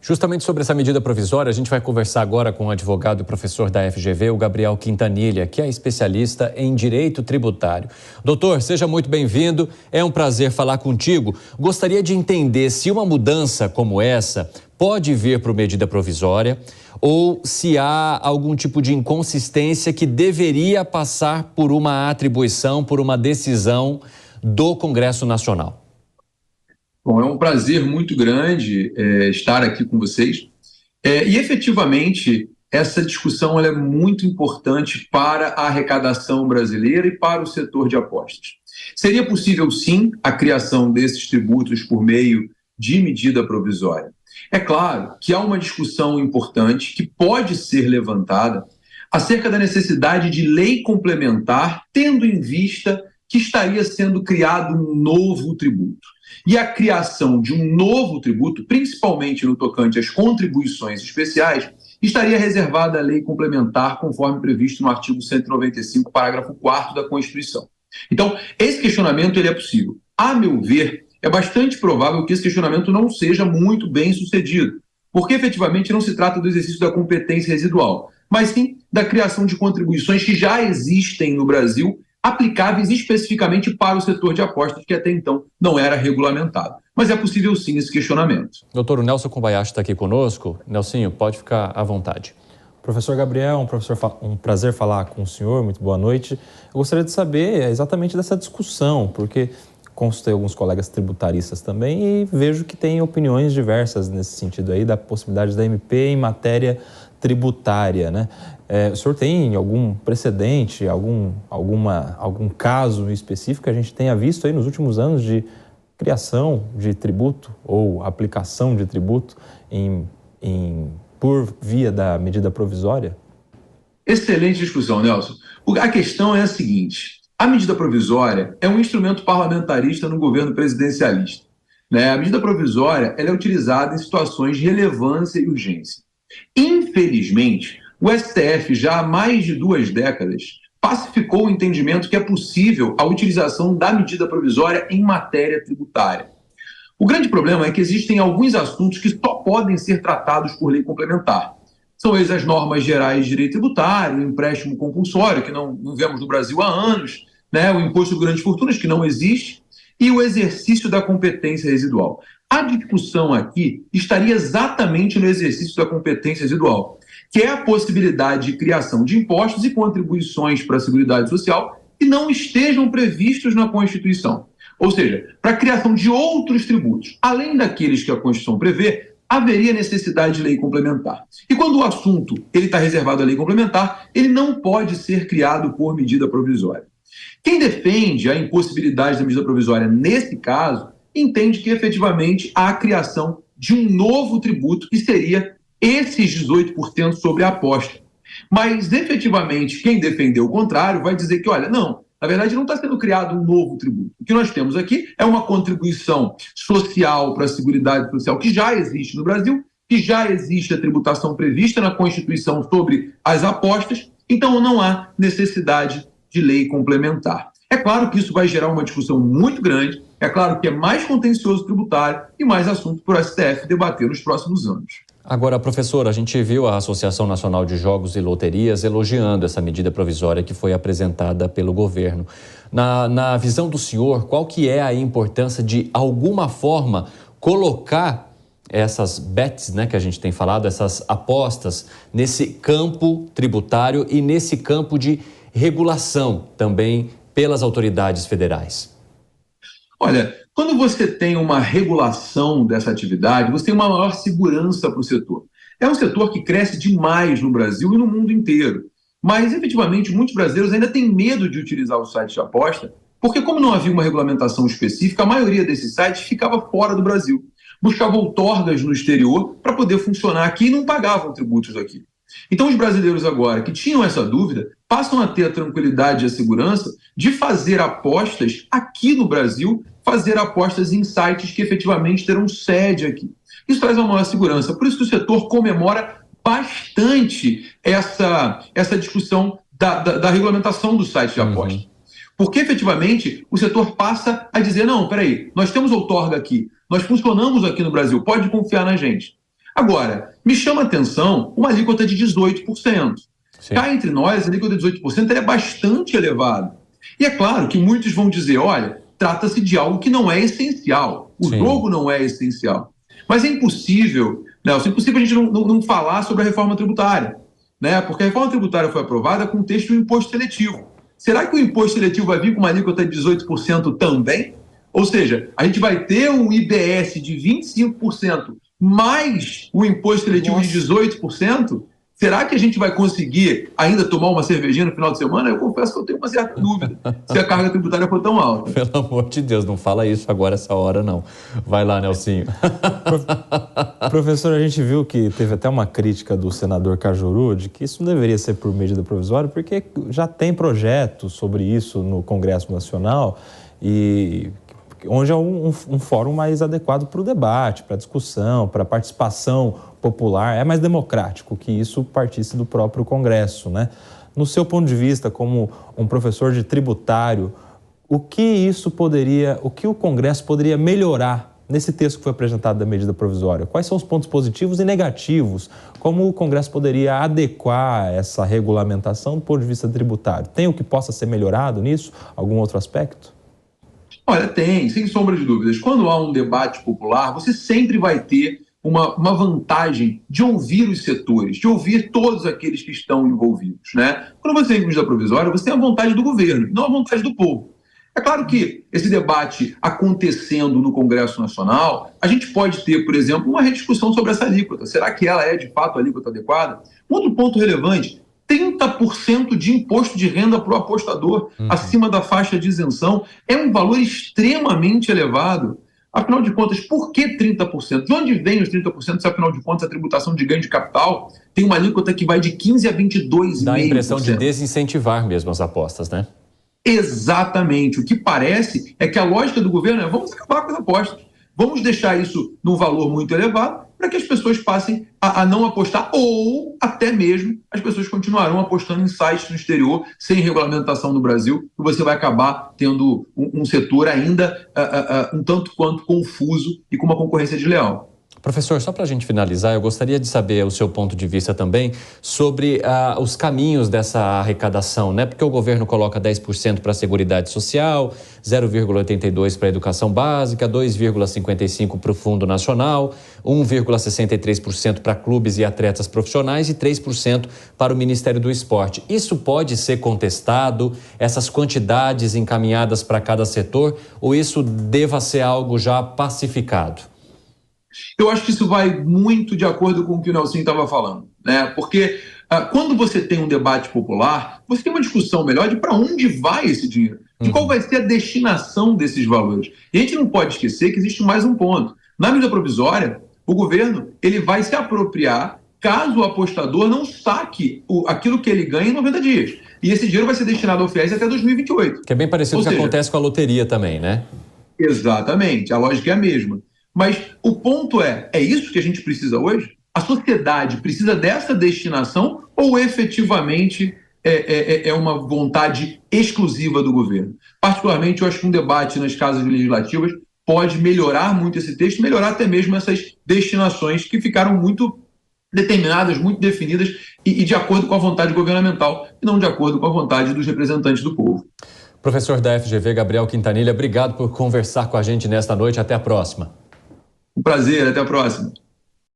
Justamente sobre essa medida provisória, a gente vai conversar agora com o advogado e professor da FGV, o Gabriel Quintanilha, que é especialista em direito tributário. Doutor, seja muito bem-vindo, é um prazer falar contigo. Gostaria de entender se uma mudança como essa pode vir por medida provisória ou se há algum tipo de inconsistência que deveria passar por uma atribuição, por uma decisão do Congresso Nacional. Bom, é um prazer muito grande estar aqui com vocês. E efetivamente, essa discussão ela é muito importante para a arrecadação brasileira e para o setor de apostas. Seria possível, sim, a criação desses tributos por meio de medida provisória. É claro que há uma discussão importante que pode ser levantada acerca da necessidade de lei complementar, tendo em vista que estaria sendo criado um novo tributo. E a criação de um novo tributo, principalmente no tocante às contribuições especiais, estaria reservada à lei complementar, conforme previsto no artigo 195, parágrafo 4º da Constituição. Então, esse questionamento ele é possível. A meu ver, é bastante provável que esse questionamento não seja muito bem sucedido, porque efetivamente não se trata do exercício da competência residual, mas sim da criação de contribuições que já existem no Brasil, aplicáveis especificamente para o setor de apostas, que até então não era regulamentado. Mas é possível sim esse questionamento. Doutor, o Nelson Kobayashi está aqui conosco. Nelsinho, pode ficar à vontade. Professor Gabriel, um prazer falar com o senhor, muito boa noite. Eu gostaria de saber exatamente dessa discussão, porque consultei alguns colegas tributaristas também e vejo que tem opiniões diversas nesse sentido aí da possibilidade da MP em matéria tributária, né? O senhor tem algum precedente, algum caso específico que a gente tenha visto aí nos últimos anos de criação de tributo ou aplicação de tributo por via da medida provisória? Excelente discussão, Nelson. A questão é a seguinte: a medida provisória é um instrumento parlamentarista no governo presidencialista, né? A medida provisória ela é utilizada em situações de relevância e urgência. Infelizmente, o STF, já há mais de 2 décadas, pacificou o entendimento que é possível a utilização da medida provisória em matéria tributária. O grande problema é que existem alguns assuntos que só podem ser tratados por lei complementar. São eles as normas gerais de direito tributário, o empréstimo compulsório, que não vemos no Brasil há anos, né? O imposto sobre grandes fortunas, que não existe, e o exercício da competência residual. A discussão aqui estaria exatamente no exercício da competência residual, que é a possibilidade de criação de impostos e contribuições para a Seguridade Social que não estejam previstos na Constituição. Ou seja, para a criação de outros tributos, além daqueles que a Constituição prevê, haveria necessidade de lei complementar. E quando o assunto está reservado à lei complementar, ele não pode ser criado por medida provisória. Quem defende a impossibilidade da medida provisória nesse caso, entende que efetivamente há a criação de um novo tributo que seria esses 18% sobre a aposta. Mas efetivamente quem defendeu o contrário vai dizer que, olha, não, na verdade não está sendo criado um novo tributo. O que nós temos aqui é uma contribuição social para a Seguridade Social que já existe no Brasil, que já existe a tributação prevista na Constituição sobre as apostas, então não há necessidade de lei complementar. É claro que isso vai gerar uma discussão muito grande, é claro que é mais contencioso tributário e mais assunto para o STF debater nos próximos anos. Agora, professor, a gente viu a Associação Nacional de Jogos e Loterias elogiando essa medida provisória que foi apresentada pelo governo. Na visão do senhor, qual que é a importância de alguma forma colocar essas bets, né, que a gente tem falado, essas apostas nesse campo tributário e nesse campo de regulação também pelas autoridades federais? Olha, quando você tem uma regulação dessa atividade, você tem uma maior segurança para o setor. É um setor que cresce demais no Brasil e no mundo inteiro. Mas, efetivamente, muitos brasileiros ainda têm medo de utilizar o site de aposta, porque como não havia uma regulamentação específica, a maioria desses sites ficava fora do Brasil. Buscavam outorgas no exterior para poder funcionar aqui e não pagavam tributos aqui. Então, os brasileiros agora que tinham essa dúvida passam a ter a tranquilidade e a segurança de fazer apostas aqui no Brasil, fazer apostas em sites que efetivamente terão sede aqui. Isso traz uma maior segurança. Por isso que o setor comemora bastante essa discussão da regulamentação do site de aposta. Porque, efetivamente, o setor passa a dizer, não, peraí, nós temos outorga aqui, nós funcionamos aqui no Brasil, pode confiar na gente. Agora, me chama a atenção uma alíquota de 18%. Sim. Cá entre nós, a alíquota de 18% é bastante elevada. E é claro que muitos vão dizer, olha, trata-se de algo que não é essencial. O jogo não é essencial. Mas é impossível, Nelson, é impossível a gente não falar sobre a reforma tributária, né? Porque a reforma tributária foi aprovada com o texto do imposto seletivo. Será que o imposto seletivo vai vir com uma alíquota de 18% também? Ou seja, a gente vai ter um IBS de 25% mais o imposto seletivo de 18%? Será que a gente vai conseguir ainda tomar uma cervejinha no final de semana? Eu confesso que eu tenho uma certa dúvida se a carga tributária for tão alta. Pelo amor de Deus, não fala isso agora, essa hora, não. Vai lá, Nelsinho. Professor, a gente viu que teve até uma crítica do senador Cajuru de que isso não deveria ser por medida provisória, porque já tem projeto sobre isso no Congresso Nacional e onde é um fórum mais adequado para o debate, para a discussão, para a participação popular. É mais democrático que isso partisse do próprio Congresso, né? No seu ponto de vista, como um professor de tributário, o que o Congresso poderia melhorar nesse texto que foi apresentado da medida provisória? Quais são os pontos positivos e negativos? Como o Congresso poderia adequar essa regulamentação do ponto de vista tributário? Tem o que possa ser melhorado nisso? Algum outro aspecto? Olha, tem, sem sombra de dúvidas. Quando há um debate popular, você sempre vai ter uma vantagem de ouvir os setores, de ouvir todos aqueles que estão envolvidos, né? Quando você tem medida provisória, você tem a vontade do governo, não a vontade do povo. É claro que esse debate acontecendo no Congresso Nacional, a gente pode ter, por exemplo, uma rediscussão sobre essa alíquota. Será que ela é, de fato, a alíquota adequada? Um outro ponto relevante, 30% de imposto de renda para o apostador, acima da faixa de isenção, é um valor extremamente elevado. Afinal de contas, por que 30%? De onde vem os 30%, se afinal de contas a tributação de ganho de capital tem uma alíquota que vai de 15% a 22,5%? Dá a impressão de desincentivar mesmo as apostas, né? Exatamente. O que parece é que a lógica do governo é vamos acabar com as apostas. Vamos deixar isso num valor muito elevado para que as pessoas passem a não apostar ou até mesmo as pessoas continuarão apostando em sites no exterior sem regulamentação no Brasil e você vai acabar tendo um setor ainda um tanto quanto confuso e com uma concorrência desleal. Professor, só para a gente finalizar, eu gostaria de saber o seu ponto de vista também sobre os caminhos dessa arrecadação, né? Porque o governo coloca 10% para a Seguridade Social, 0,82% para a Educação Básica, 2,55% para o Fundo Nacional, 1,63% para clubes e atletas profissionais e 3% para o Ministério do Esporte. Isso pode ser contestado, essas quantidades encaminhadas para cada setor, ou isso deva ser algo já pacificado? Eu acho que isso vai muito de acordo com o que o Nelson estava falando, né? Porque quando você tem um debate popular, você tem uma discussão melhor de para onde vai esse dinheiro, de qual vai ser a destinação desses valores. E a gente não pode esquecer que existe mais um ponto. Na medida provisória, o governo ele vai se apropriar caso o apostador não saque aquilo que ele ganha em 90 dias. E esse dinheiro vai ser destinado ao FIES até 2028. Que é bem parecido com o que acontece com a loteria também, né? Exatamente, a lógica é a mesma. Mas o ponto é isso que a gente precisa hoje? A sociedade precisa dessa destinação ou efetivamente é uma vontade exclusiva do governo? Particularmente, eu acho que um debate nas casas legislativas pode melhorar muito esse texto, melhorar até mesmo essas destinações que ficaram muito determinadas, muito definidas e de acordo com a vontade governamental e não de acordo com a vontade dos representantes do povo. Professor da FGV, Gabriel Quintanilha, obrigado por conversar com a gente nesta noite. Até a próxima. Um prazer, até a próxima.